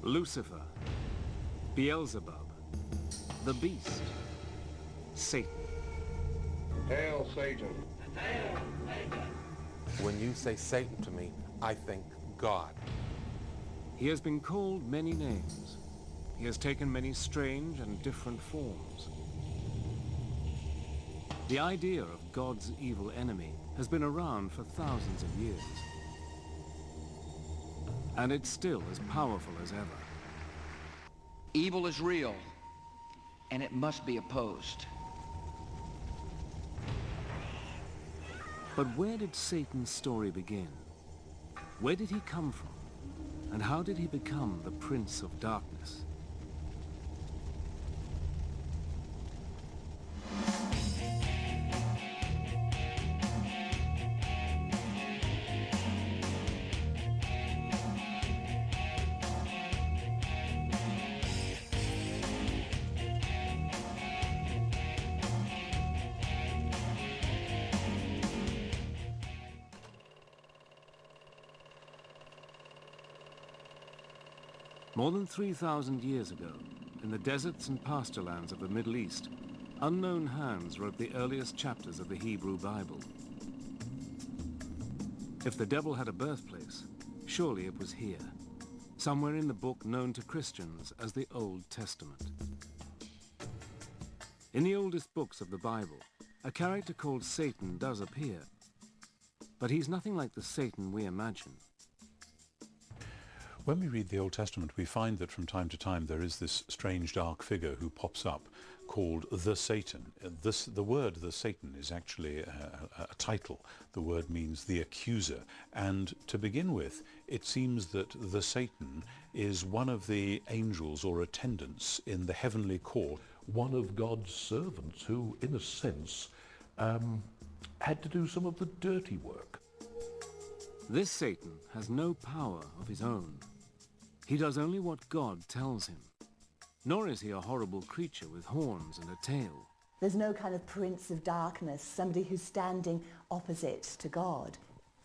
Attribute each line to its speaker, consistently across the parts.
Speaker 1: Lucifer, Beelzebub, the beast, Satan.
Speaker 2: Hail, Satan.
Speaker 3: When you say Satan to me, I think God.
Speaker 1: He has been called many names. He has taken many strange and different forms. The idea of God's evil enemy has been around for thousands of years. And it's still as powerful as ever.
Speaker 4: Evil is real, and it must be opposed.
Speaker 1: But where did Satan's story begin? Where did he come from? And how did he become the Prince of Darkness? More than 3,000 years ago, in the deserts and pasturelands of the Middle East, unknown hands wrote the earliest chapters of the Hebrew Bible. If the devil had a birthplace, surely it was here, somewhere in the book known to Christians as the Old Testament. In the oldest books of the Bible, a character called Satan does appear, but he's nothing like the Satan we imagine.
Speaker 5: When we read the Old Testament, we find that from time to time there is this strange dark figure who pops up called the Satan. The word the Satan is actually a title. The word means the accuser. And to begin with, it seems that the Satan is one of the angels or attendants in the heavenly court.
Speaker 6: One of God's servants who, in a sense, had to do some of the dirty work.
Speaker 1: This Satan has no power of his own. He does only what God tells him. Nor is he a horrible creature with horns and a tail.
Speaker 7: There's no kind of prince of darkness, somebody who's standing opposite to God.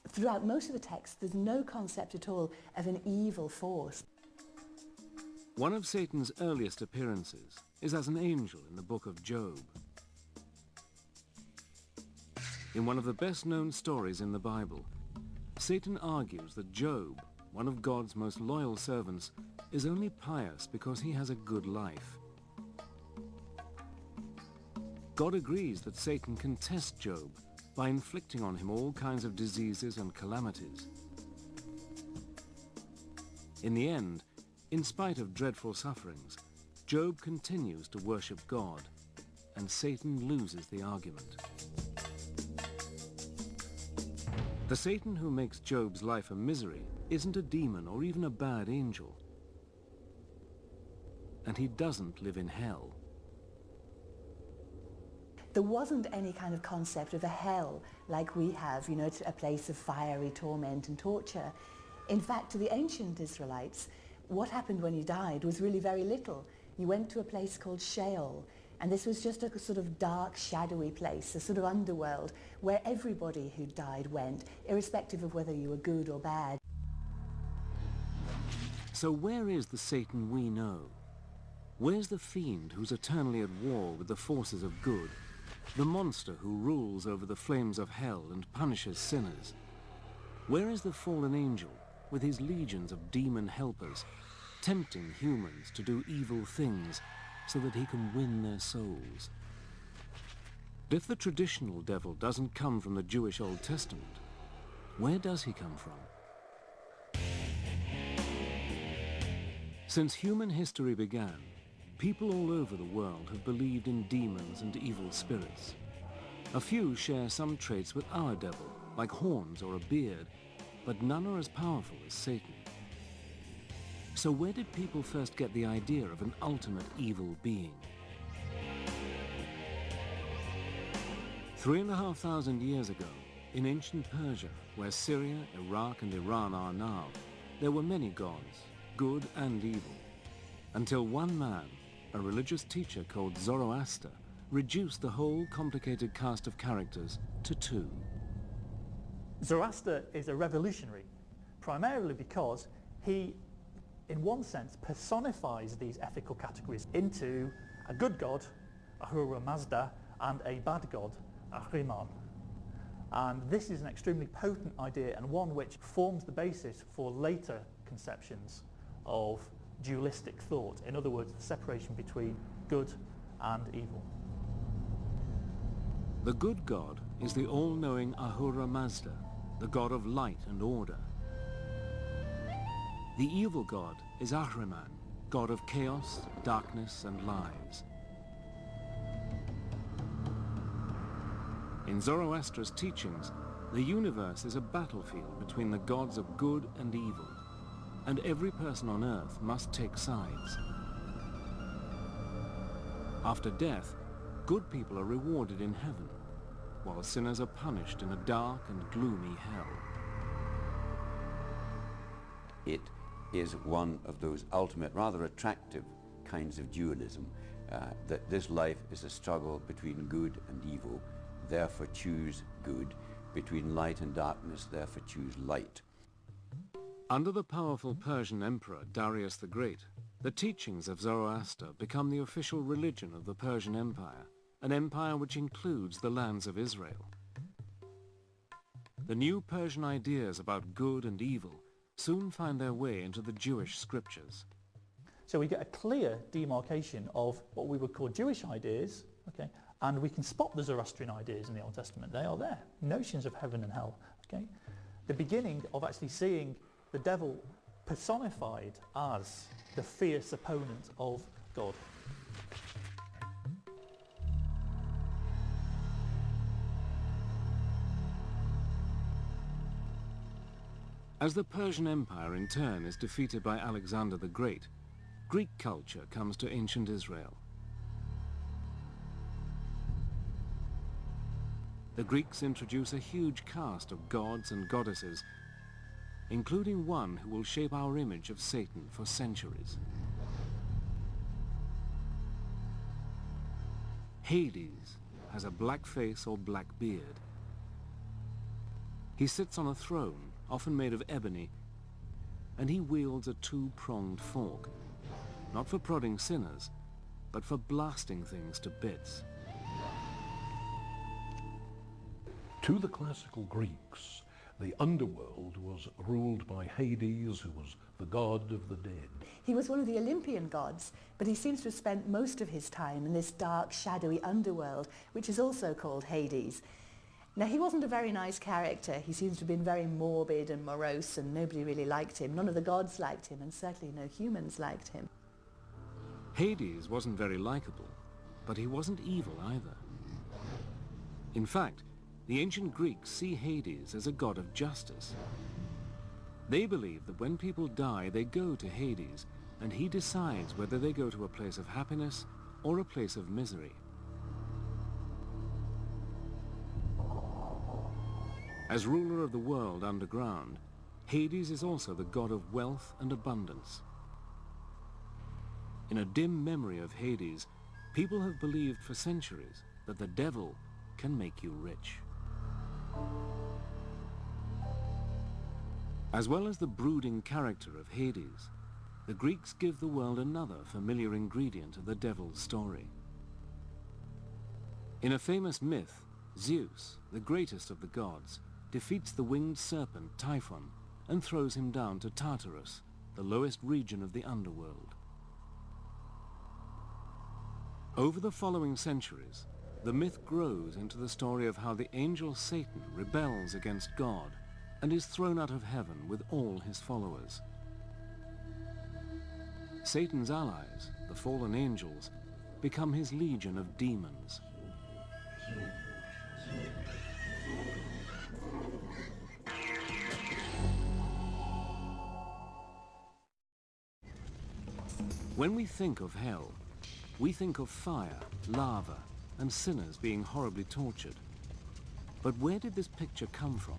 Speaker 7: Throughout most of the text, there's no concept at all of an evil force.
Speaker 1: One of Satan's earliest appearances is as an angel in the book of Job. In one of the best-known stories in the Bible, Satan argues that Job, one of God's most loyal servants, is only pious because he has a good life. God agrees that Satan can test Job by inflicting on him all kinds of diseases and calamities. In the end, in spite of dreadful sufferings, Job continues to worship God, and Satan loses the argument. The Satan who makes Job's life a misery isn't a demon or even a bad angel. And he doesn't live in hell.
Speaker 7: There wasn't any kind of concept of a hell like we have, you know, a place of fiery torment and torture. In fact, to the ancient Israelites, what happened when you died was really very little. You went to a place called Sheol, and this was just a sort of dark, shadowy place, a sort of underworld, where everybody who died went, irrespective of whether you were good or bad.
Speaker 1: So where is the Satan we know? Where's the fiend who's eternally at war with the forces of good? The monster who rules over the flames of hell and punishes sinners? Where is the fallen angel with his legions of demon helpers, tempting humans to do evil things so that he can win their souls? If the traditional devil doesn't come from the Jewish Old Testament, where does he come from? Since human history began, people all over the world have believed in demons and evil spirits. A few share some traits with our devil, like horns or a beard, but none are as powerful as Satan. So where did people first get the idea of an ultimate evil being? 3,500 years ago, in ancient Persia, where Syria, Iraq and Iran are now, there were many gods, good and evil, until one man, a religious teacher called Zoroaster, reduced the whole complicated cast of characters to two.
Speaker 8: Zoroaster is a revolutionary, primarily because he in one sense, personifies these ethical categories into a good god, Ahura Mazda, and a bad god, Ahriman. And this is an extremely potent idea, and one which forms the basis for later conceptions of dualistic thought. In other words, the separation between good and evil.
Speaker 1: The good god is the all-knowing Ahura Mazda, the god of light and order. The evil god is Ahriman, god of chaos, darkness, and lies. In Zoroaster's teachings, the universe is a battlefield between the gods of good and evil, and every person on earth must take sides. After death, good people are rewarded in heaven, while sinners are punished in a dark and gloomy hell.
Speaker 9: It is one of those ultimate, rather attractive kinds of dualism, that this life is a struggle between good and evil, therefore choose good, between light and darkness, therefore choose light.
Speaker 1: Under the powerful Persian emperor Darius the Great, the teachings of Zoroaster become the official religion of the Persian Empire, an empire which includes the lands of Israel. The new Persian ideas about good and evil soon find their way into the Jewish scriptures.
Speaker 8: So we get a clear demarcation of what we would call Jewish ideas, okay, and we can spot the Zoroastrian ideas in the Old Testament. They are there, notions of heaven and hell. Okay, the beginning of actually seeing the devil personified as the fierce opponent of God.
Speaker 1: As the Persian Empire in turn is defeated by Alexander the Great, Greek culture comes to ancient Israel. The Greeks introduce a huge cast of gods and goddesses, including one who will shape our image of Satan for centuries. Hades has a black face or black beard. He sits on a throne, often made of ebony, and he wields a two-pronged fork, not for prodding sinners, but for blasting things to bits.
Speaker 6: To the classical Greeks, the underworld was ruled by Hades, who was the god of the dead.
Speaker 7: He was one of the Olympian gods, but he seems to have spent most of his time in this dark, shadowy underworld, which is also called Hades. Now, he wasn't a very nice character. He seems to have been very morbid and morose, and nobody really liked him. None of the gods liked him, and certainly no humans liked him.
Speaker 1: Hades wasn't very likable, but he wasn't evil either. In fact, the ancient Greeks see Hades as a god of justice. They believe that when people die, they go to Hades, and he decides whether they go to a place of happiness or a place of misery. As ruler of the world underground, Hades is also the god of wealth and abundance. In a dim memory of Hades, people have believed for centuries that the devil can make you rich. As well as the brooding character of Hades, the Greeks give the world another familiar ingredient of the devil's story. In a famous myth, Zeus, the greatest of the gods, defeats the winged serpent Typhon and throws him down to Tartarus, the lowest region of the underworld. Over the following centuries, the myth grows into the story of how the angel Satan rebels against God and is thrown out of heaven with all his followers. Satan's allies, the fallen angels, become his legion of demons. When we think of hell, we think of fire, lava, and sinners being horribly tortured. But where did this picture come from?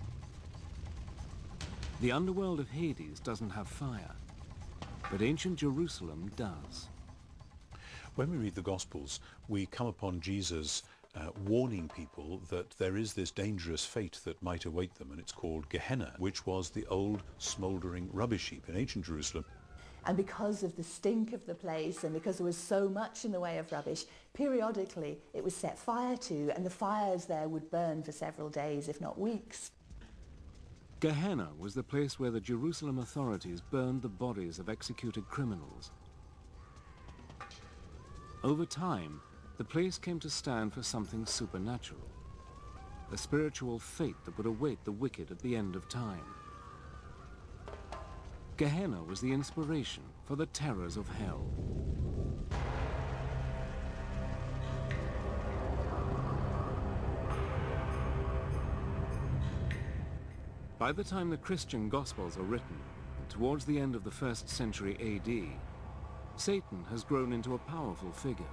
Speaker 1: The underworld of Hades doesn't have fire, but ancient Jerusalem does.
Speaker 5: When we read the Gospels, we come upon Jesus warning people that there is this dangerous fate that might await them, and it's called Gehenna, which was the old smouldering rubbish heap in ancient Jerusalem.
Speaker 7: And because of the stink of the place and because there was so much in the way of rubbish, periodically it was set fire to, and the fires there would burn for several days, if not weeks.
Speaker 1: Gehenna was the place where the Jerusalem authorities burned the bodies of executed criminals. Over time, the place came to stand for something supernatural, a spiritual fate that would await the wicked at the end of time. Gehenna was the inspiration for the terrors of hell. By the time the Christian Gospels are written, towards the end of the 1st century AD, Satan has grown into a powerful figure.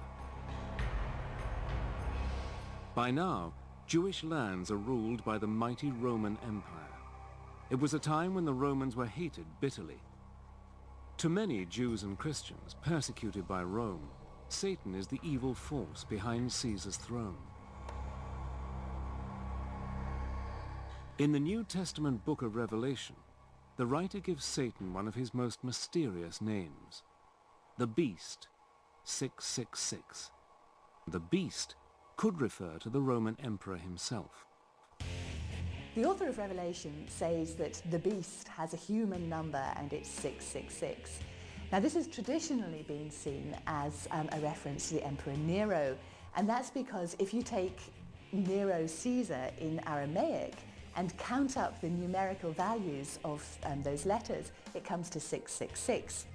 Speaker 1: By now, Jewish lands are ruled by the mighty Roman Empire. It was a time when the Romans were hated bitterly. To many Jews and Christians persecuted by Rome, Satan is the evil force behind Caesar's throne. In the New Testament book of Revelation, the writer gives Satan one of his most mysterious names, the Beast, 666. The Beast could refer to the Roman Emperor himself.
Speaker 7: The author of Revelation says that the beast has a human number and it's 666. Now this has traditionally been seen as a reference to the Emperor Nero, and that's because if you take Nero Caesar in Aramaic and count up the numerical values of those letters, it comes to 666.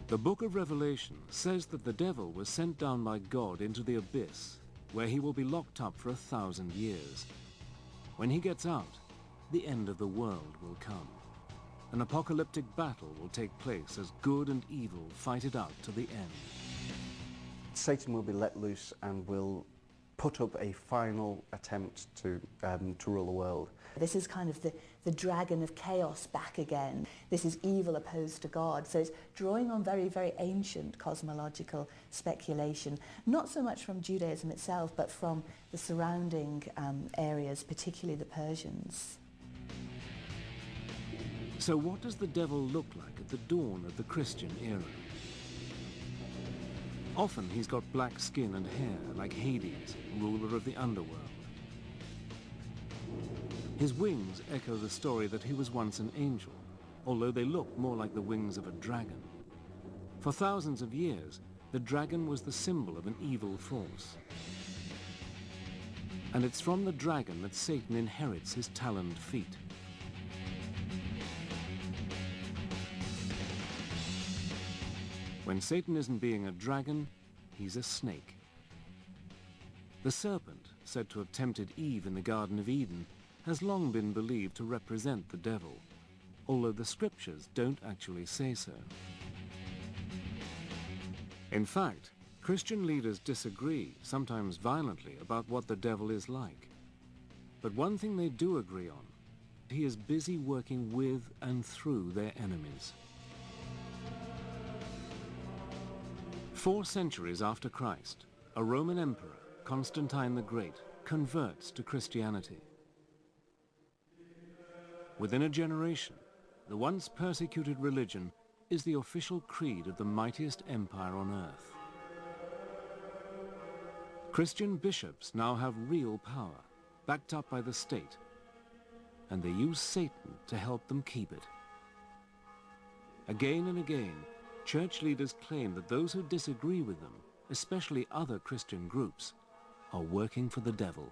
Speaker 1: The book of Revelation says that the devil was sent down by God into the abyss, where he will be locked up for 1,000 years. When he gets out, the end of the world will come. An apocalyptic battle will take place as good and evil fight it out to the end.
Speaker 10: Satan will be let loose and will put up a final attempt to rule the world.
Speaker 7: This is kind of the dragon of chaos back again. This is evil opposed to God. So it's drawing on very, very ancient cosmological speculation, not so much from Judaism itself, but from the surrounding areas, particularly the Persians.
Speaker 1: So what does the devil look like at the dawn of the Christian era? Often he's got black skin and hair, like Hades, ruler of the underworld. His wings echo the story that he was once an angel, although they look more like the wings of a dragon. For thousands of years, the dragon was the symbol of an evil force. And it's from the dragon that Satan inherits his taloned feet. When Satan isn't being a dragon, he's a snake. The serpent, said to have tempted Eve in the Garden of Eden, has long been believed to represent the devil, although the scriptures don't actually say so. In fact, Christian leaders disagree, sometimes violently, about what the devil is like. But one thing they do agree on: he is busy working with and through their enemies. 4 centuries after Christ, a Roman emperor, Constantine the Great, converts to Christianity. Within a generation, the once persecuted religion is the official creed of the mightiest empire on earth. Christian bishops now have real power, backed up by the state, and they use Satan to help them keep it. Again and again, church leaders claim that those who disagree with them, especially other Christian groups, are working for the devil.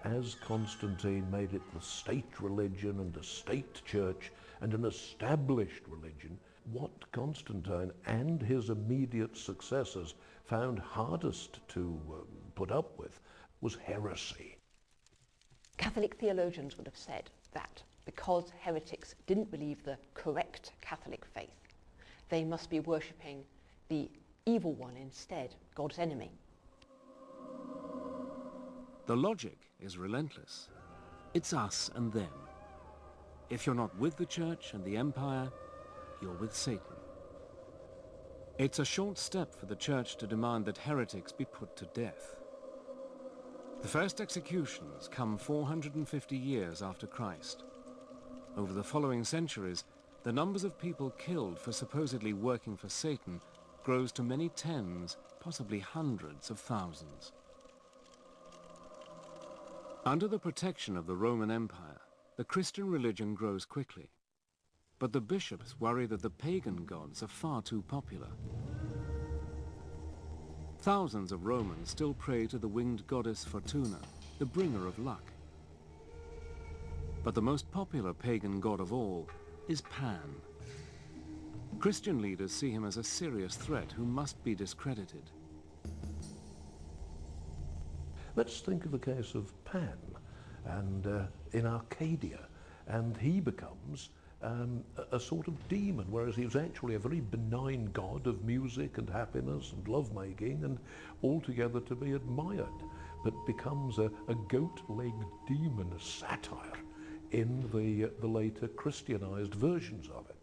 Speaker 6: As Constantine made it the state religion and a state church and an established religion, what Constantine and his immediate successors found hardest to put up with was heresy.
Speaker 11: Catholic theologians would have said that because heretics didn't believe the correct Catholic faith, they must be worshipping the evil one instead, God's enemy.
Speaker 1: The logic is relentless. It's us and them. If you're not with the church and the empire, you're with Satan. It's a short step for the church to demand that heretics be put to death. The first executions come 450 years after Christ, Over the following centuries, the numbers of people killed for supposedly working for Satan grows to many tens, possibly hundreds of thousands. Under the protection of the Roman Empire, the Christian religion grows quickly. But the bishops worry that the pagan gods are far too popular. Thousands of Romans still pray to the winged goddess Fortuna, the bringer of luck. But the most popular pagan god of all is Pan. Christian leaders see him as a serious threat who must be discredited.
Speaker 6: Let's think of the case of Pan and in Arcadia, and he becomes a sort of demon, whereas he was actually a very benign god of music and happiness and lovemaking and altogether to be admired, but becomes a goat-legged demon, a satire, in the later Christianized versions of it.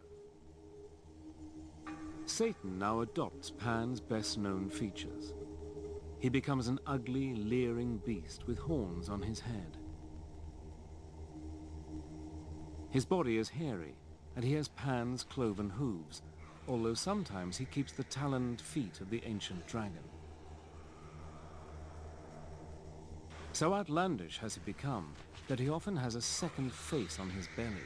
Speaker 1: Satan now adopts Pan's best-known features. He becomes an ugly, leering beast with horns on his head. His body is hairy, and he has Pan's cloven hooves, although sometimes he keeps the taloned feet of the ancient dragon. So outlandish has he become that he often has a second face on his belly.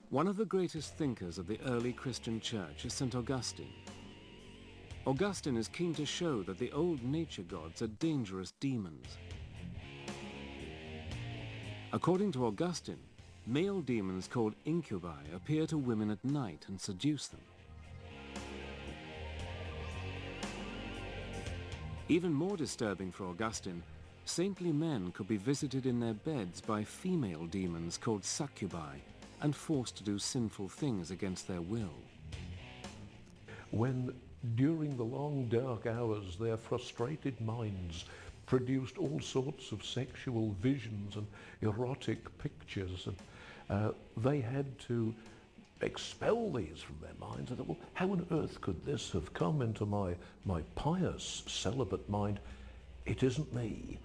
Speaker 1: One of the greatest thinkers of the early Christian church is St. Augustine. Augustine is keen to show that the old nature gods are dangerous demons. According to Augustine, male demons called incubi appear to women at night and seduce them. Even more disturbing for Augustine, saintly men could be visited in their beds by female demons called succubi and forced to do sinful things against their will.
Speaker 6: When, during the long dark hours, their frustrated minds produced all sorts of sexual visions and erotic pictures, and they had to expel these from their minds. I thought, well, how on earth could this have come into my pious celibate mind? It isn't me.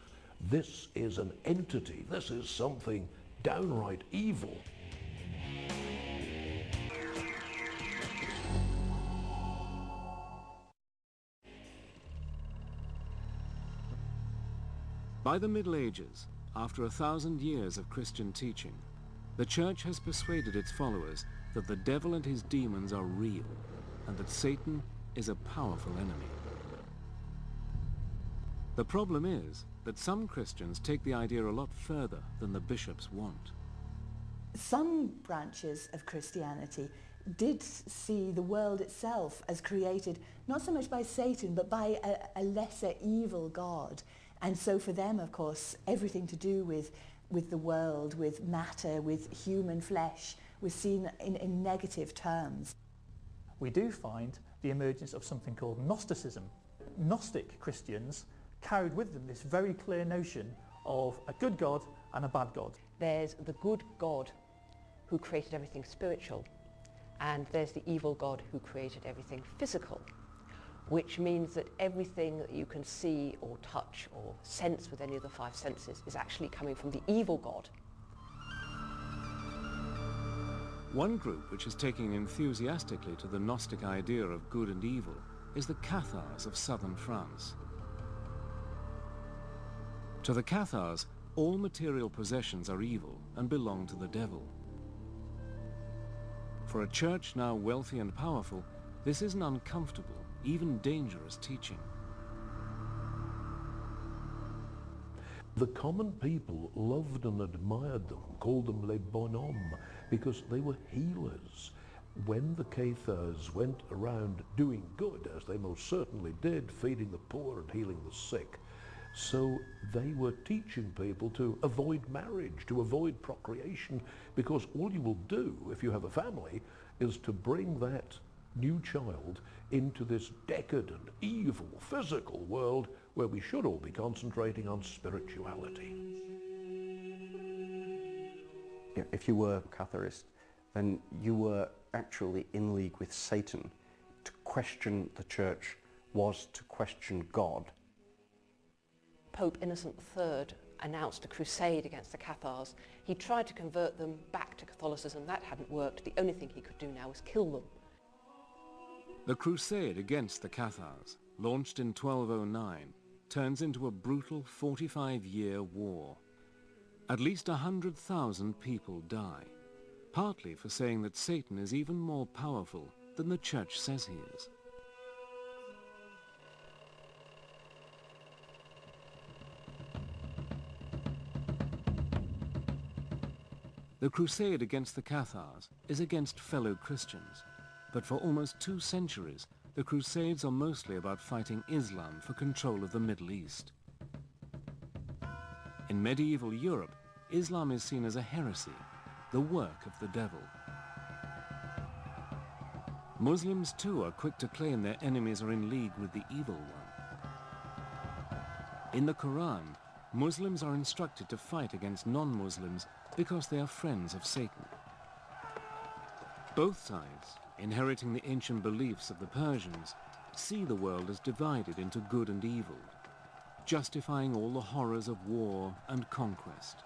Speaker 6: This is an entity. This is something downright evil.
Speaker 1: By the Middle Ages, after 1,000 years of Christian teaching, the Church has persuaded its followers that the devil and his demons are real, and that Satan is a powerful enemy. The problem is that some Christians take the idea a lot further than the bishops want.
Speaker 7: Some branches of Christianity did see the world itself as created not so much by Satan, but by a lesser evil god. And so for them, of course, everything to do with the world, with matter, with human flesh, was seen in negative terms.
Speaker 8: We do find the emergence of something called Gnosticism. Gnostic Christians carried with them this very clear notion of a good God and a bad God.
Speaker 11: There's the good God who created everything spiritual, and there's the evil God who created everything physical, which means that everything that you can see or touch or sense with any of the five senses is actually coming from the evil God.
Speaker 1: One group which is taking enthusiastically to the Gnostic idea of good and evil is the Cathars of southern France. To the Cathars, all material possessions are evil and belong to the devil. For a church now wealthy and powerful, this is an uncomfortable, even dangerous teaching.
Speaker 6: The common people loved and admired them, called them les bonhommes, because they were healers. When the Cathars went around doing good, as they most certainly did, feeding the poor and healing the sick, so they were teaching people to avoid marriage, to avoid procreation, because all you will do if you have a family is to bring that new child into this decadent, evil, physical world where we should all be concentrating on spirituality.
Speaker 10: If you were Catharist, then you were actually in league with Satan. To question the church was to question God.
Speaker 11: Pope Innocent III announced a crusade against the Cathars. He tried to convert them back to Catholicism. That hadn't worked. The only thing he could do now was kill them.
Speaker 1: The crusade against the Cathars, launched in 1209, turns into a brutal 45-year war. At least 100,000 people die, partly for saying that Satan is even more powerful than the Church says he is. The crusade against the Cathars is against fellow Christians, but for almost 2 centuries, the Crusades are mostly about fighting Islam for control of the Middle East. In medieval Europe, Islam is seen as a heresy, the work of the devil. Muslims too are quick to claim their enemies are in league with the evil one. In the Quran, Muslims are instructed to fight against non-Muslims because they are friends of Satan. Both sides, inheriting the ancient beliefs of the Persians, see the world as divided into good and evil, justifying all the horrors of war and conquest.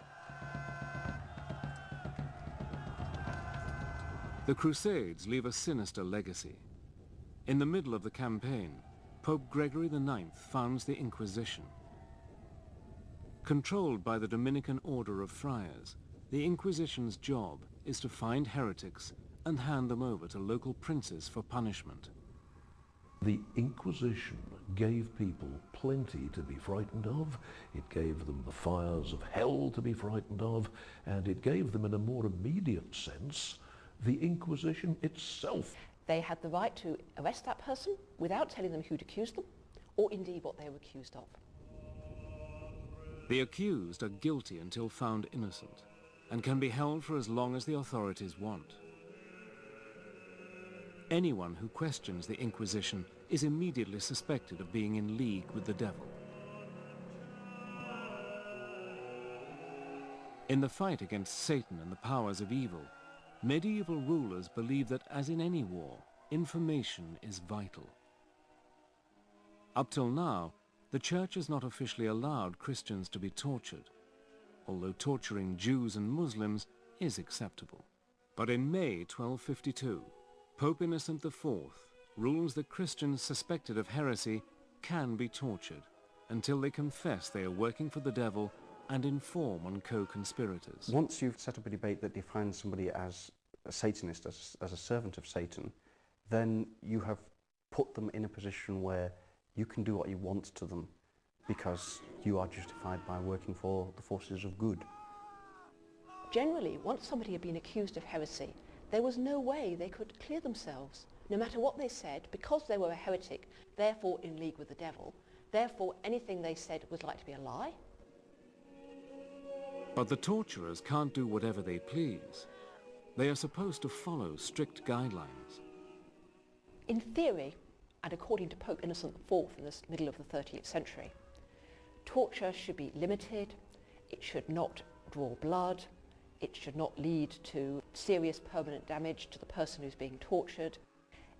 Speaker 1: The Crusades leave a sinister legacy. In the middle of the campaign, Pope Gregory IX founds the Inquisition. Controlled by the Dominican Order of Friars, the Inquisition's job is to find heretics and hand them over to local princes for punishment.
Speaker 6: The Inquisition gave people plenty to be frightened of. It gave them the fires of hell to be frightened of, and it gave them, in a more immediate sense, the Inquisition itself.
Speaker 11: They had the right to arrest that person without telling them who'd accused them, or indeed what they were accused of.
Speaker 1: The accused are guilty until found innocent, and can be held for as long as the authorities want. Anyone who questions the Inquisition is immediately suspected of being in league with the devil. In the fight against Satan and the powers of evil, medieval rulers believed that, as in any war, information is vital. Up till now, the Church has not officially allowed Christians to be tortured, although torturing Jews and Muslims is acceptable. But in May 1252, Pope Innocent IV rules that Christians suspected of heresy can be tortured until they confess they are working for the devil and inform on co-conspirators.
Speaker 10: Once you've set up a debate that defines somebody as a Satanist, as a servant of Satan, then you have put them in a position where you can do what you want to them because you are justified by working for the forces of good.
Speaker 11: Generally, once somebody had been accused of heresy, there was no way they could clear themselves. No matter what they said, because they were a heretic, therefore in league with the devil, therefore anything they said was like to be a lie.
Speaker 1: But the torturers can't do whatever they please. They are supposed to follow strict guidelines.
Speaker 11: In theory, and according to Pope Innocent IV in the middle of the 13th century, torture should be limited, it should not draw blood, it should not lead to serious permanent damage to the person who's being tortured.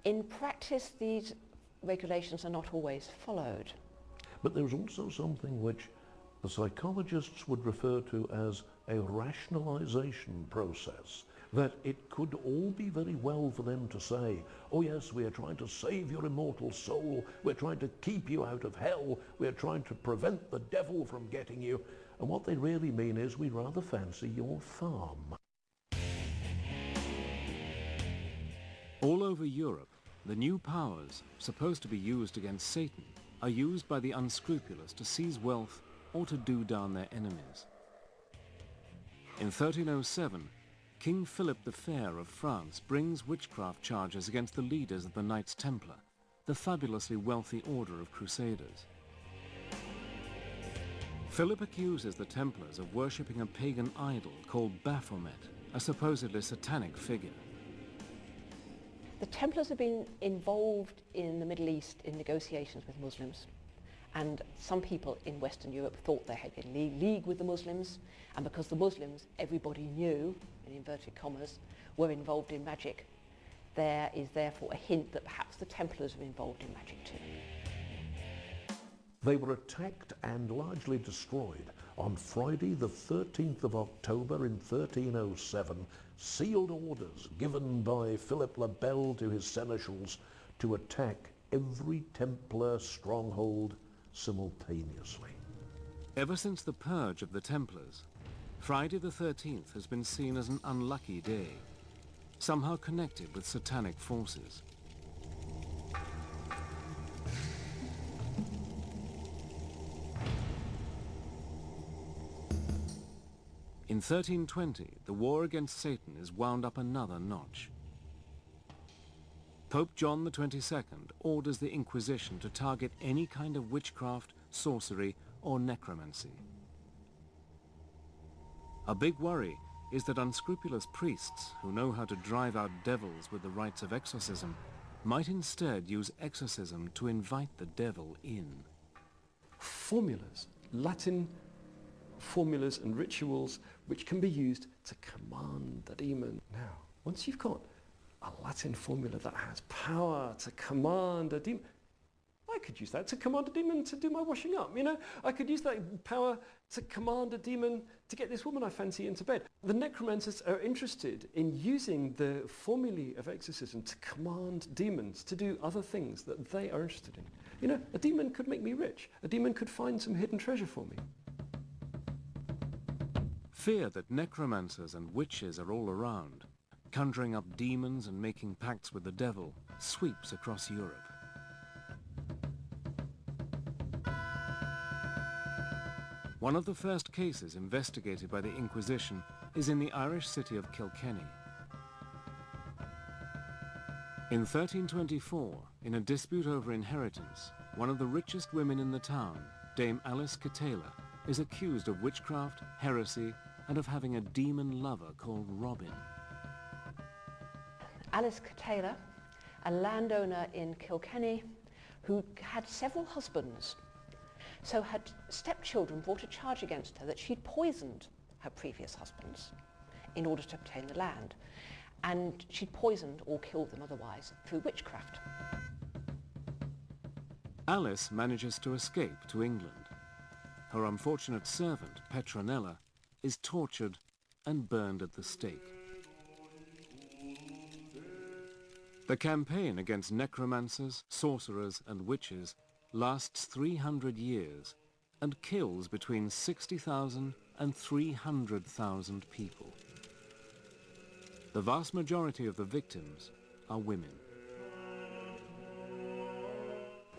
Speaker 11: In practice, these regulations are not always followed.
Speaker 6: But there's also something which the psychologists would refer to as a rationalization process, that it could all be very well for them to say, oh yes, we are trying to save your immortal soul, we're trying to keep you out of hell, we're trying to prevent the devil from getting you, and what they really mean is we'd rather fancy your farm.
Speaker 1: All over Europe, the new powers, supposed to be used against Satan, are used by the unscrupulous to seize wealth or to do down their enemies. In 1307, King Philip the Fair of France brings witchcraft charges against the leaders of the Knights Templar, the fabulously wealthy order of crusaders. Philip accuses the Templars of worshipping a pagan idol called Baphomet, a supposedly satanic figure.
Speaker 11: The Templars have been involved in the Middle East in negotiations with Muslims, and some people in Western Europe thought they had been in league with the Muslims, and because the Muslims, everybody knew, in inverted commas, were involved in magic, there is therefore a hint that perhaps the Templars were involved in magic too.
Speaker 6: They were attacked and largely destroyed On Friday the 13th of October in 1307, sealed orders given by Philip le Bel to his seneschals to attack every Templar stronghold simultaneously.
Speaker 1: Ever since the purge of the Templars, Friday the 13th has been seen as an unlucky day, somehow connected with satanic forces. In 1320, the war against Satan is wound up another notch. Pope John the 22nd orders the Inquisition to target any kind of witchcraft, sorcery, or necromancy. A big worry is that unscrupulous priests who know how to drive out devils with the rites of exorcism might instead use exorcism to invite the devil in.
Speaker 12: Formulas, Latin formulas and rituals which can be used to command the demon. Now, once you've got a Latin formula that has power to command a demon, I could use that to command a demon to do my washing up, you know? I could use that power to command a demon to get this woman I fancy into bed. The necromancers are interested in using the formulae of exorcism to command demons to do other things that they are interested in. You know, a demon could make me rich. A demon could find some hidden treasure for me.
Speaker 1: Fear that necromancers and witches are all around, conjuring up demons and making pacts with the devil, sweeps across Europe. One of the first cases investigated by the Inquisition is in the Irish city of Kilkenny. In 1324, in a dispute over inheritance, one of the richest women in the town, Dame Alice Catala, is accused of witchcraft, heresy, and of having a demon lover called Robin.
Speaker 11: Alice Catala, a landowner in Kilkenny who had several husbands, so her stepchildren brought a charge against her that she'd poisoned her previous husbands in order to obtain the land, and she'd poisoned or killed them otherwise through witchcraft.
Speaker 1: Alice manages to escape to England. Her unfortunate servant, Petronella, is tortured and burned at the stake. The campaign against necromancers, sorcerers, and witches lasts 300 years and kills between 60,000 and 300,000 people. The vast majority of the victims are women.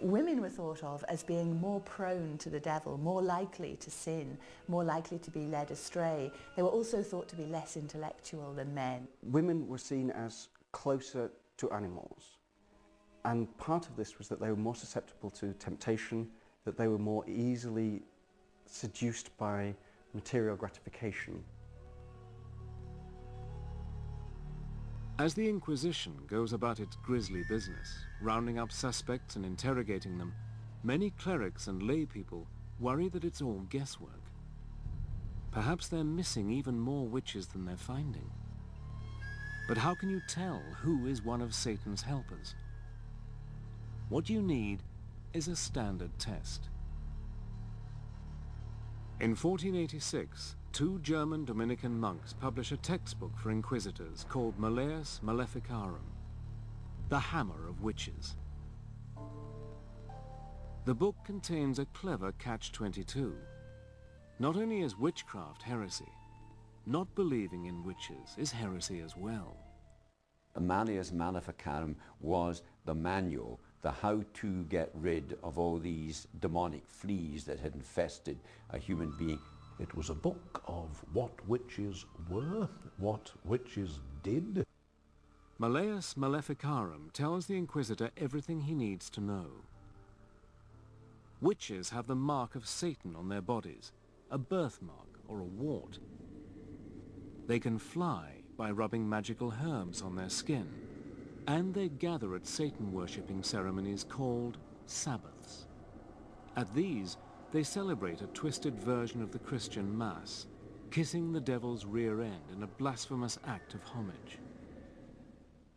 Speaker 7: Women were thought of as being more prone to the devil, more likely to sin, more likely to be led astray. They were also thought to be less intellectual than men.
Speaker 10: Women were seen as closer to animals, and part of this was that they were more susceptible to temptation, that they were more easily seduced by material gratification.
Speaker 1: As the Inquisition goes about its grisly business, rounding up suspects and interrogating them, many clerics and lay people worry that it's all guesswork. Perhaps they're missing even more witches than they're finding. But how can you tell who is one of Satan's helpers? What you need is a standard test. In 1486, two German Dominican monks publish a textbook for inquisitors called Malleus Maleficarum, the Hammer of Witches. The book contains a clever catch-22. Not only is witchcraft heresy, not believing in witches is heresy as well.
Speaker 9: Malleus Maleficarum was the manual, the how to get rid of all these demonic fleas that had infested a human being.
Speaker 6: It was a book of what witches were, what witches did.
Speaker 1: Malleus Maleficarum tells the Inquisitor everything he needs to know. Witches have the mark of Satan on their bodies, a birthmark or a wart. They can fly by rubbing magical herbs on their skin, and they gather at Satan-worshipping ceremonies called Sabbaths. At these, they celebrate a twisted version of the Christian Mass, kissing the devil's rear end in a blasphemous act of homage.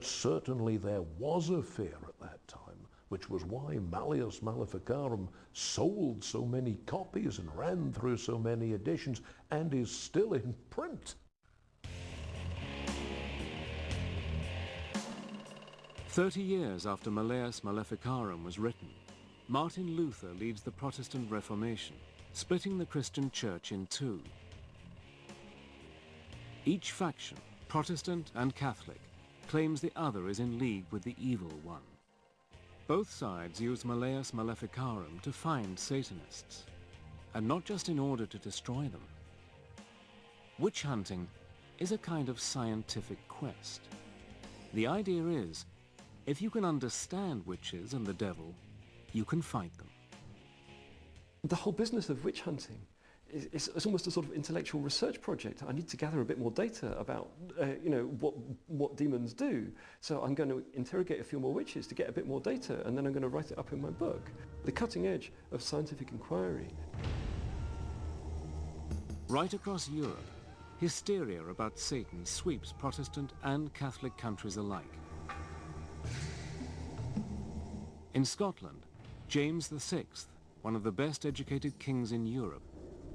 Speaker 6: Certainly there was a fear at that time which was why Malleus Maleficarum sold so many copies and ran through so many editions and is still in print.
Speaker 1: 30 years after Malleus Maleficarum was written, Martin Luther leads the Protestant Reformation, splitting the Christian church in two. Each faction, Protestant and Catholic, claims the other is in league with the evil one. Both sides use Malleus Maleficarum to find Satanists, and not just in order to destroy them. Witch hunting is a kind of scientific quest. The idea is, if you can understand witches and the devil, you can fight them.
Speaker 12: The whole business of witch hunting is almost a sort of intellectual research project. I need to gather a bit more data about, what demons do. So I'm going to interrogate a few more witches to get a bit more data, and then I'm going to write it up in my book. The cutting edge of scientific inquiry.
Speaker 1: Right across Europe, hysteria about Satan sweeps Protestant and Catholic countries alike. In Scotland, James VI, one of the best educated kings in Europe,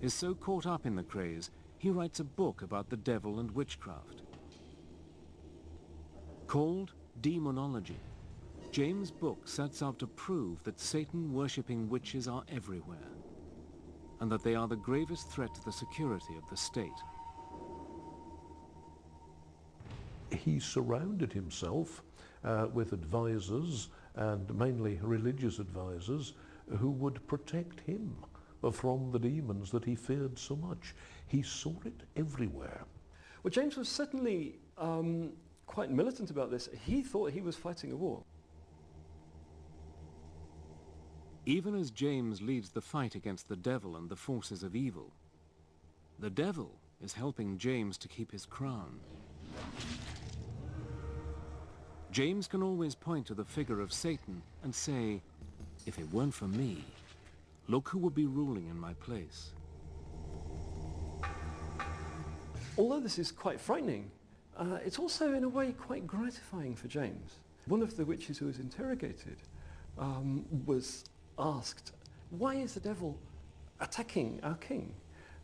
Speaker 1: is so caught up in the craze, he writes a book about the devil and witchcraft. Called Demonology, James' book sets out to prove that Satan-worshipping witches are everywhere, and that they are the gravest threat to the security of the state.
Speaker 6: He surrounded himself with advisors, and mainly religious advisors, who would protect him from the demons that he feared so much. He saw it everywhere.
Speaker 12: Well, James was certainly quite militant about this. He thought he was fighting a war.
Speaker 1: Even as James leads the fight against the devil and the forces of evil, the devil is helping James to keep his crown. James can always point to the figure of Satan and say, if it weren't for me, look who would be ruling in my place.
Speaker 12: Although this is quite frightening, it's also in a way quite gratifying for James. One of the witches who was interrogated was asked, why is the devil attacking our king?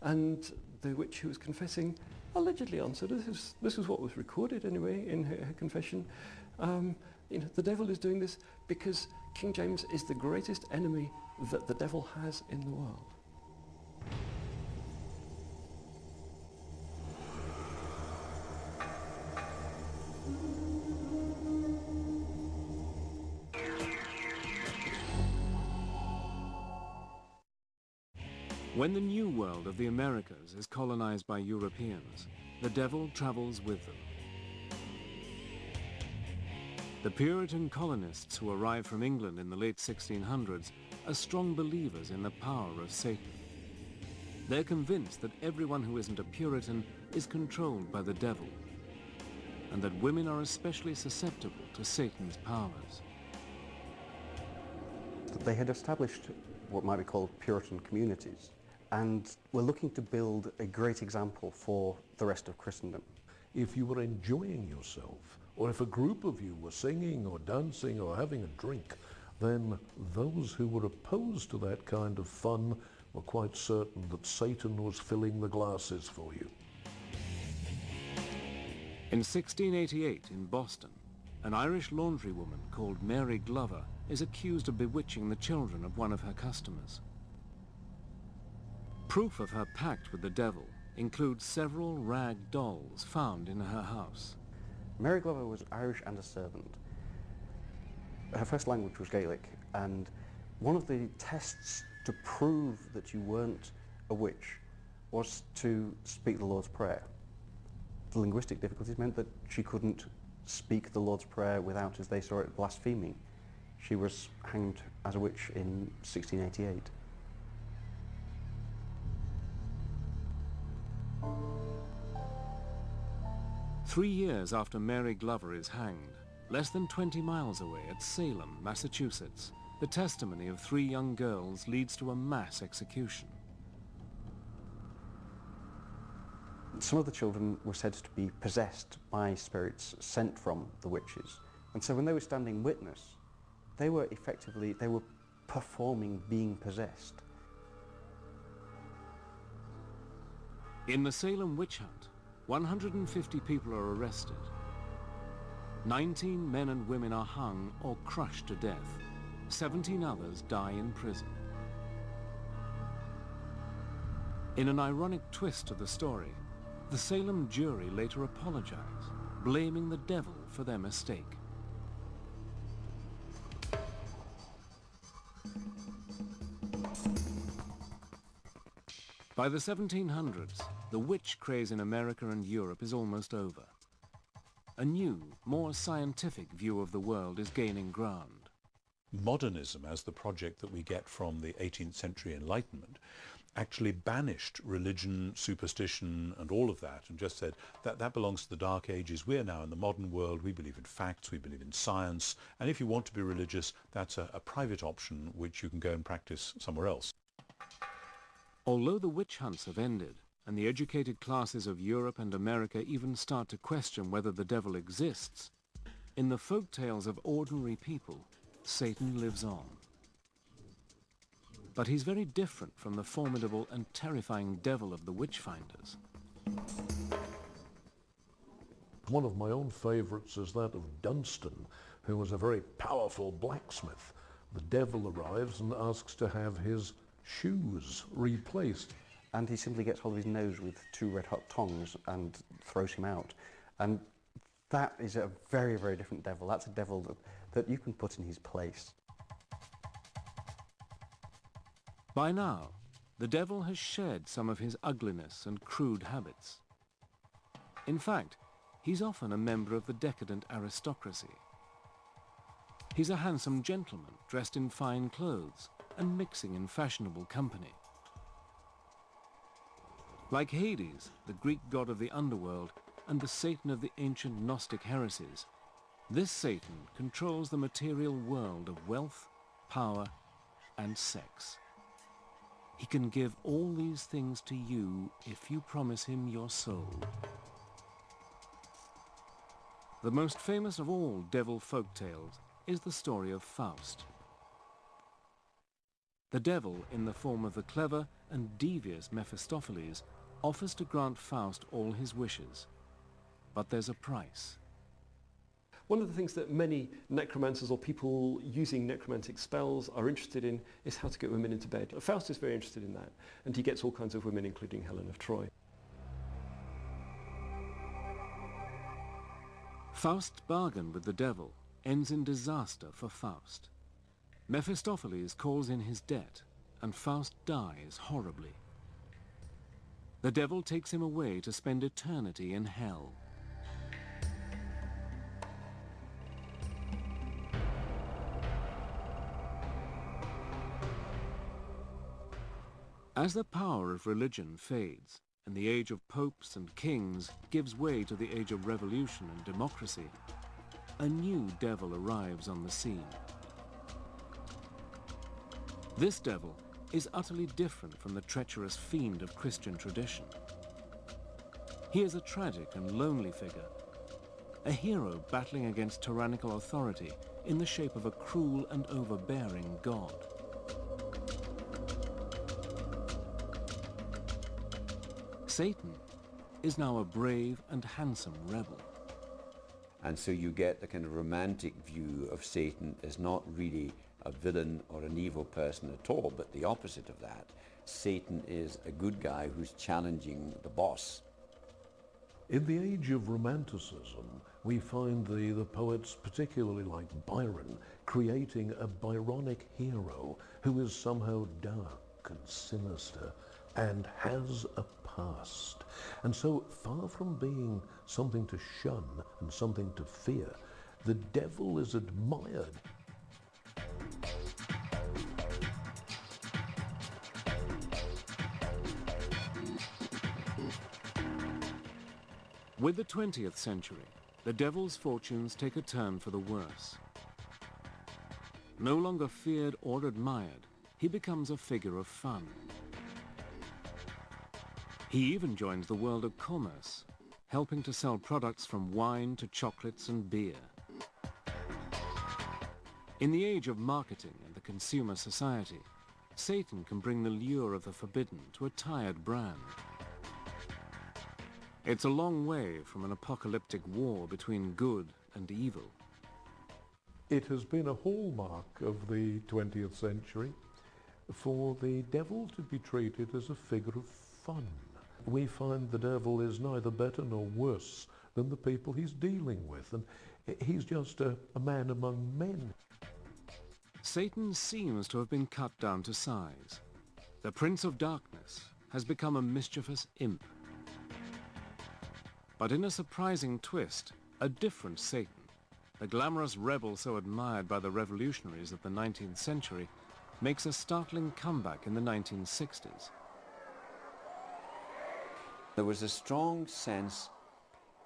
Speaker 12: And the witch who was confessing allegedly answered, this was what was recorded anyway in her confession, the devil is doing this because King James is the greatest enemy that the devil has in the world.
Speaker 1: When the New World of the Americas is colonized by Europeans, the devil travels with them. The Puritan colonists who arrived from England in the late 1600s are strong believers in the power of Satan. They're convinced that everyone who isn't a Puritan is controlled by the devil, and that women are especially susceptible to Satan's powers.
Speaker 10: They had established what might be called Puritan communities, and were looking to build a great example for the rest of Christendom.
Speaker 6: If you were enjoying yourself, or if a group of you were singing or dancing or having a drink, then those who were opposed to that kind of fun were quite certain that Satan was filling the glasses for you.
Speaker 1: In 1688 in Boston, an Irish laundrywoman called Mary Glover is accused of bewitching the children of one of her customers. Proof of her pact with the devil includes several rag dolls found in her house.
Speaker 10: Mary Glover was Irish and a servant. Her first language was Gaelic, and one of the tests to prove that you weren't a witch was to speak the Lord's Prayer. The linguistic difficulties meant that she couldn't speak the Lord's Prayer without, as they saw it, blaspheming. She was hanged as a witch in 1688.
Speaker 1: Three years after Mary Glover is hanged, less than 20 miles away at Salem, Massachusetts, the testimony of 3 young girls leads to a mass execution.
Speaker 10: Some of the children were said to be possessed by spirits sent from the witches, and so when they were standing witness, They were effectively, they were performing being possessed.
Speaker 1: In the Salem witch hunt, 150 people are arrested. 19 men and women are hung or crushed to death. 17 others die in prison. In an ironic twist to the story, the Salem jury later apologized, blaming the devil for their mistake. By the 1700s, the witch craze in America and Europe is almost over. A new, more scientific view of the world is gaining ground.
Speaker 5: Modernism, as the project that we get from the 18th century Enlightenment, actually banished religion, superstition, and all of that, and just said that that belongs to the Dark Ages. We're now in the modern world. We believe in facts, we believe in science, and if you want to be religious, that's a private option which you can go and practice somewhere else.
Speaker 1: Although the witch hunts have ended, and the educated classes of Europe and America even start to question whether the devil exists, in the folk tales of ordinary people, Satan lives on. But he's very different from the formidable and terrifying devil of the witch-finders.
Speaker 6: One of my own favourites is that of Dunstan, who was a very powerful blacksmith. The devil arrives and asks to have his shoes replaced.
Speaker 10: And he simply gets hold of his nose with 2 red-hot tongs and throws him out. And that is a very, very different devil. That's a devil that you can put in his place.
Speaker 1: By now, the devil has shed some of his ugliness and crude habits. In fact, he's often a member of the decadent aristocracy. He's a handsome gentleman dressed in fine clothes and mixing in fashionable company. Like Hades, the Greek god of the underworld, and the Satan of the ancient Gnostic heresies, this Satan controls the material world of wealth, power, and sex. He can give all these things to you if you promise him your soul. The most famous of all devil folk tales is the story of Faust. The devil, in the form of the clever and devious Mephistopheles, offers to grant Faust all his wishes. But there's a price.
Speaker 12: One of the things that many necromancers or people using necromantic spells are interested in is how to get women into bed. Faust is very interested in that, and he gets all kinds of women, including Helen of Troy.
Speaker 1: Faust's bargain with the devil ends in disaster for Faust. Mephistopheles calls in his debt, and Faust dies horribly. The devil takes him away to spend eternity in hell. As the power of religion fades, and the age of popes and kings gives way to the age of revolution and democracy, a new devil arrives on the scene. This devil is utterly different from the treacherous fiend of Christian tradition. He is a tragic and lonely figure, a hero battling against tyrannical authority in the shape of a cruel and overbearing god. Satan is now a brave and handsome rebel.
Speaker 9: And so you get the kind of romantic view of Satan as not really a villain or an evil person at all, but the opposite of that. Satan is a good guy who's challenging the boss.
Speaker 6: In the age of Romanticism, we find the poets, particularly like Byron, creating a Byronic hero who is somehow dark and sinister and has a past. And so, far from being something to shun and something to fear, the devil is admired.
Speaker 1: With the 20th century, the devil's fortunes take a turn for the worse. No longer feared or admired, he becomes a figure of fun. He even joins the world of commerce, helping to sell products from wine to chocolates and beer. In the age of marketing and the consumer society, Satan can bring the lure of the forbidden to a tired brand. It's a long way from an apocalyptic war between good and evil.
Speaker 6: It has been a hallmark of the 20th century for the devil to be treated as a figure of fun. We find the devil is neither better nor worse than the people he's dealing with, and he's just a man among men.
Speaker 1: Satan seems to have been cut down to size. The Prince of Darkness has become a mischievous imp. But in a surprising twist, a different Satan, the glamorous rebel so admired by the revolutionaries of the 19th century, makes a startling comeback in the 1960s.
Speaker 9: There was a strong sense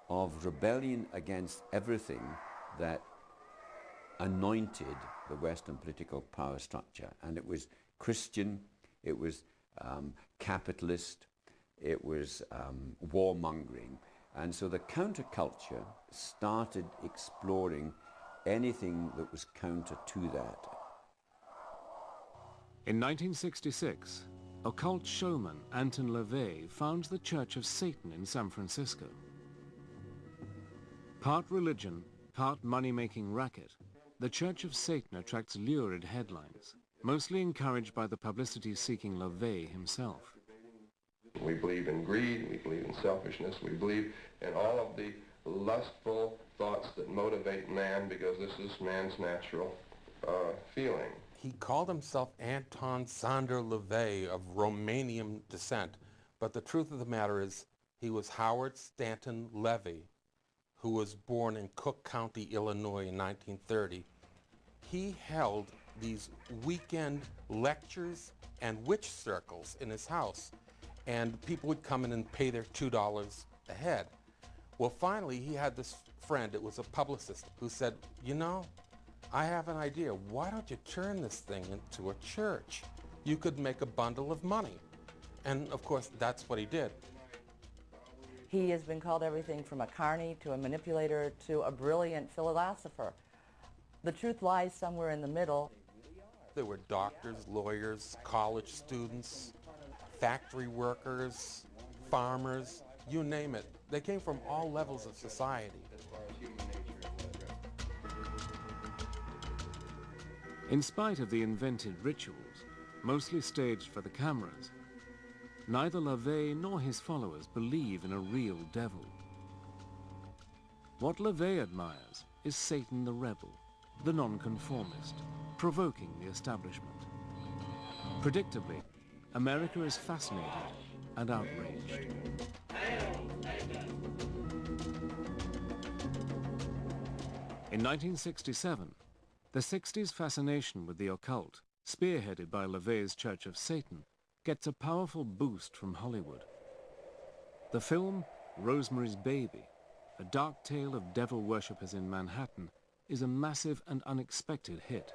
Speaker 9: of rebellion against everything that anointed the Western political power structure. And it was Christian, it was capitalist, it was warmongering. And so the counterculture started exploring anything that was counter to that.
Speaker 1: In 1966, occult showman Anton LaVey founds the Church of Satan in San Francisco. Part religion, part money-making racket, the Church of Satan attracts lurid headlines, mostly encouraged by the publicity-seeking LaVey himself.
Speaker 2: We believe in greed, we believe in selfishness, we believe in all of the lustful thoughts that motivate man, because this is man's natural feeling.
Speaker 3: He called himself Anton Sander LaVey of Romanian descent, but the truth of the matter is he was Howard Stanton Levy, who was born in Cook County, Illinois in 1930. He held these weekend lectures and witch circles in his house, and people would come in and pay their $2 a head. Well, finally, he had this friend, it was a publicist, who said, you know, I have an idea. Why don't you turn this thing into a church? You could make a bundle of money. And, of course, that's what he did.
Speaker 13: He has been called everything from a carny to a manipulator to a brilliant philosopher. The truth lies somewhere in the middle.
Speaker 3: There were doctors, lawyers, college students, factory workers, farmers, you name it. They came from all levels of society.
Speaker 1: In spite of the invented rituals, mostly staged for the cameras, neither LaVey nor his followers believe in a real devil. What LaVey admires is Satan the rebel, the nonconformist, provoking the establishment. Predictably, America is fascinated and outraged. In 1967, the 60s fascination with the occult, spearheaded by LaVey's Church of Satan, gets a powerful boost from Hollywood. The film Rosemary's Baby, a dark tale of devil worshippers in Manhattan, is a massive and unexpected hit.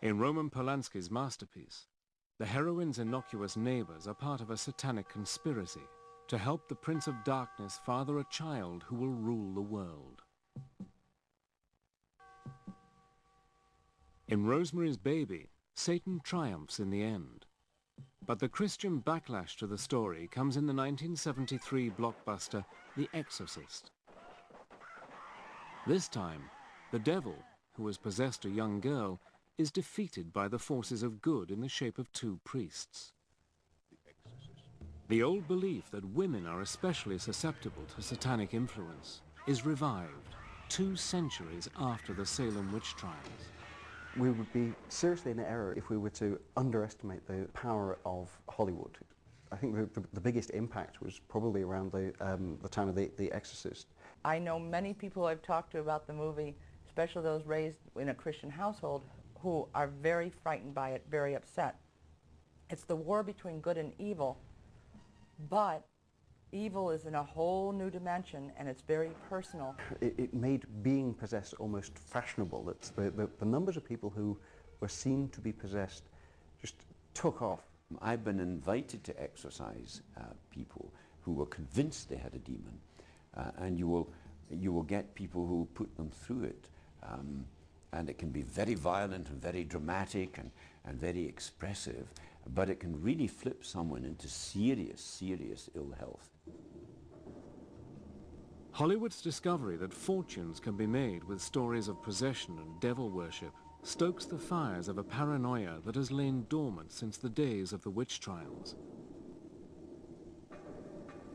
Speaker 1: In Roman Polanski's masterpiece, the heroine's innocuous neighbors are part of a satanic conspiracy to help the Prince of Darkness father a child who will rule the world. In Rosemary's Baby, Satan triumphs in the end. But the Christian backlash to the story comes in the 1973 blockbuster The Exorcist. This time, the devil, who has possessed a young girl, is defeated by the forces of good in the shape of two priests. The old belief that women are especially susceptible to satanic influence is revived 2 centuries after the Salem witch trials.
Speaker 10: We would be seriously in error if we were to underestimate the power of Hollywood. I think the biggest impact was probably around the time of The Exorcist.
Speaker 13: I know many people I've talked to about the movie, especially those raised in a Christian household, who are very frightened by it, very upset. It's the war between good and evil, but evil is in a whole new dimension, and it's very personal.
Speaker 10: It made being possessed almost fashionable. The numbers of people who were seen to be possessed just took off.
Speaker 9: I've been invited to exorcise people who were convinced they had a demon, and you will get people who put them through it. and it can be very violent and very dramatic and very expressive, but it can really flip someone into serious, serious ill health.
Speaker 1: Hollywood's discovery that fortunes can be made with stories of possession and devil worship stokes the fires of a paranoia that has lain dormant since the days of the witch trials.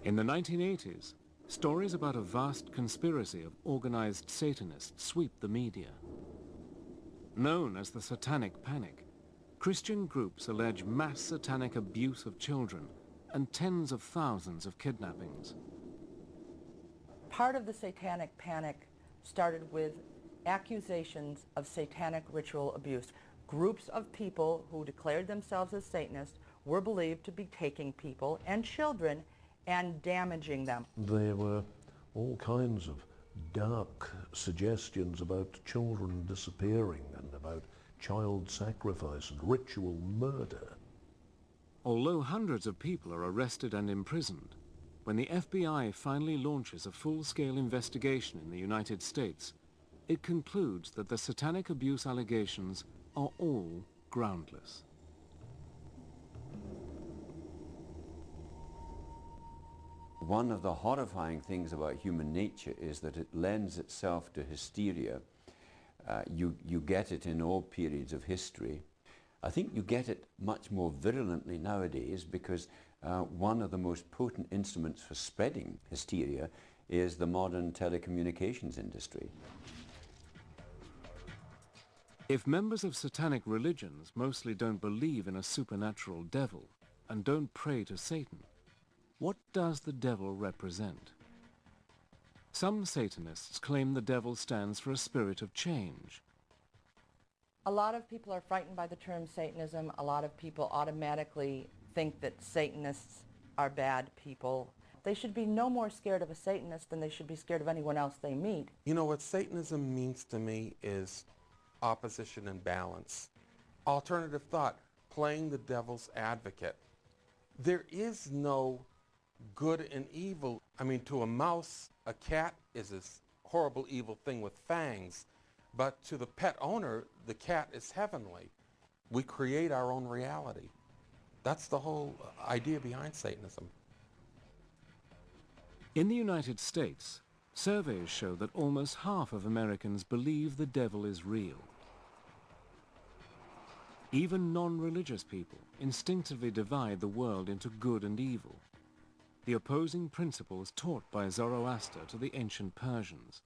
Speaker 1: In the 1980s, stories about a vast conspiracy of organized Satanists sweep the media. Known as the Satanic Panic, Christian groups allege mass satanic abuse of children and tens of thousands of kidnappings.
Speaker 13: Part of the Satanic Panic started with accusations of satanic ritual abuse. Groups of people who declared themselves as Satanists were believed to be taking people and children and damaging them.
Speaker 6: There were all kinds of dark suggestions about children disappearing and about child sacrifice and ritual murder.
Speaker 1: Although hundreds of people are arrested and imprisoned, when the FBI finally launches a full-scale investigation in the United States, it concludes that the satanic abuse allegations are all groundless.
Speaker 9: One of the horrifying things about human nature is that it lends itself to hysteria. You get it in all periods of history. I think you get it much more virulently nowadays because one of the most potent instruments for spreading hysteria is the modern telecommunications industry.
Speaker 1: If members of satanic religions mostly don't believe in a supernatural devil and don't pray to Satan, what does the devil represent? Some Satanists claim the devil stands for a spirit of change.
Speaker 13: A lot of people are frightened by the term Satanism. A lot of people automatically think that Satanists are bad people. They should be no more scared of a Satanist than they should be scared of anyone else they meet.
Speaker 3: You know, what Satanism means to me is opposition and balance. Alternative thought, playing the devil's advocate. There is no good and evil. I mean, to a mouse, a cat is this horrible evil thing with fangs, but to the pet owner, the cat is heavenly. We create our own reality. That's the whole idea behind Satanism.
Speaker 1: In the United States, surveys show that almost half of Americans believe the devil is real. Even non-religious people instinctively divide the world into good and evil, the opposing principles taught by Zoroaster to the ancient Persians.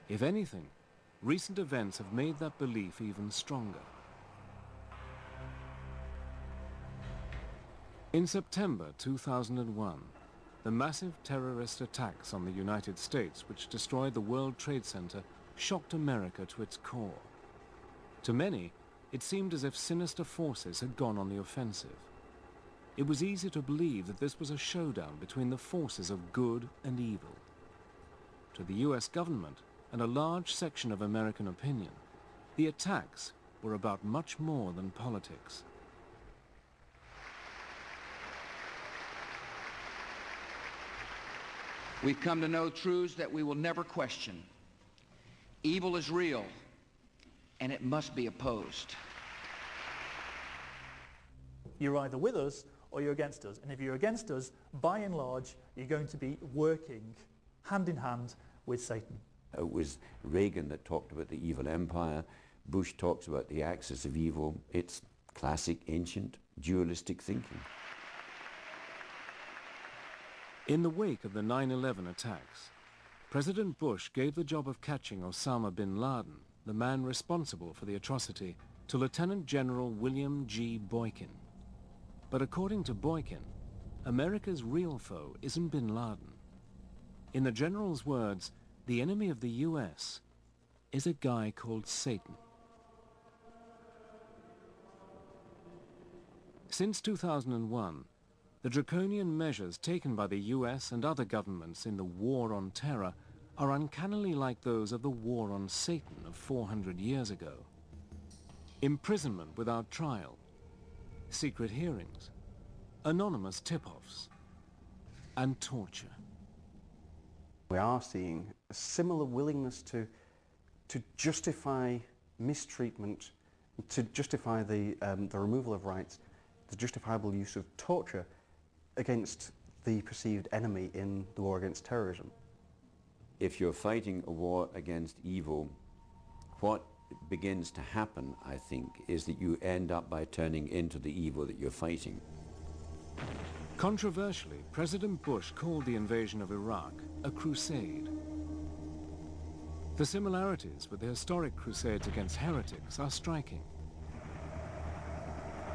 Speaker 1: If anything, recent events have made that belief even stronger. In September 2001, the massive terrorist attacks on the United States which destroyed the World Trade Center shocked America to its core. To many, it seemed as if sinister forces had gone on the offensive. It was easy to believe that this was a showdown between the forces of good and evil. To the US government and a large section of American opinion, the attacks were about much more than politics.
Speaker 4: We've come to know truths that we will never question. Evil is real, and it must be opposed.
Speaker 8: You're either with us or you're against us. And if you're against us, by and large, you're going to be working hand in hand with Satan.
Speaker 9: It was Reagan that talked about the evil empire. Bush talks about the axis of evil. It's classic, ancient, dualistic thinking.
Speaker 1: In the wake of the 9/11 attacks, President Bush gave the job of catching Osama bin Laden, the man responsible for the atrocity, to Lieutenant General William G. Boykin. But according to Boykin, America's real foe isn't bin Laden. In the general's words, the enemy of the US is a guy called Satan. Since 2001, the draconian measures taken by the US and other governments in the war on terror are uncannily like those of the war on Satan of 400 years ago. Imprisonment without trial, secret hearings, anonymous tip-offs, and torture.
Speaker 10: We are seeing a similar willingness to to justify mistreatment, to justify the removal of rights, the justifiable use of torture against the perceived enemy in the war against terrorism.
Speaker 9: If you're fighting a war against evil, what begins to happen, I think, is that you end up by turning into the evil that you're fighting.
Speaker 1: Controversially, President Bush called the invasion of Iraq a crusade. The similarities with the historic crusades against heretics are striking.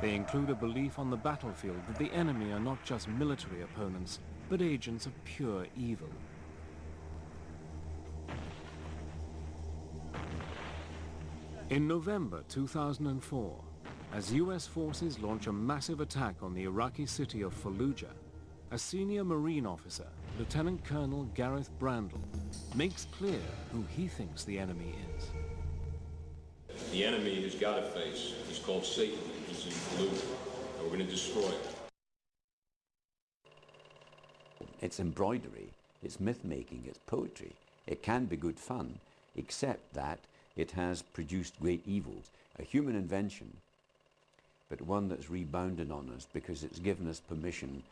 Speaker 1: They include a belief on the battlefield that the enemy are not just military opponents, but agents of pure evil. In November 2004, as US forces launch a massive attack on the Iraqi city of Fallujah, a senior Marine officer, Lieutenant Colonel Gareth Brandle, makes clear who he thinks the enemy is.
Speaker 14: The enemy has got a face. He's called Satan. He's in Fallujah, and we're going to destroy it.
Speaker 9: It's embroidery, it's myth-making, it's poetry. It can be good fun, except that it has produced great evils. A human invention, but one that's rebounded on us because it's given us permission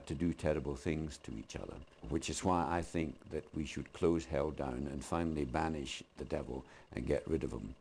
Speaker 9: to do terrible things to each other, which is why I think that we should close hell down and finally banish the devil and get rid of him.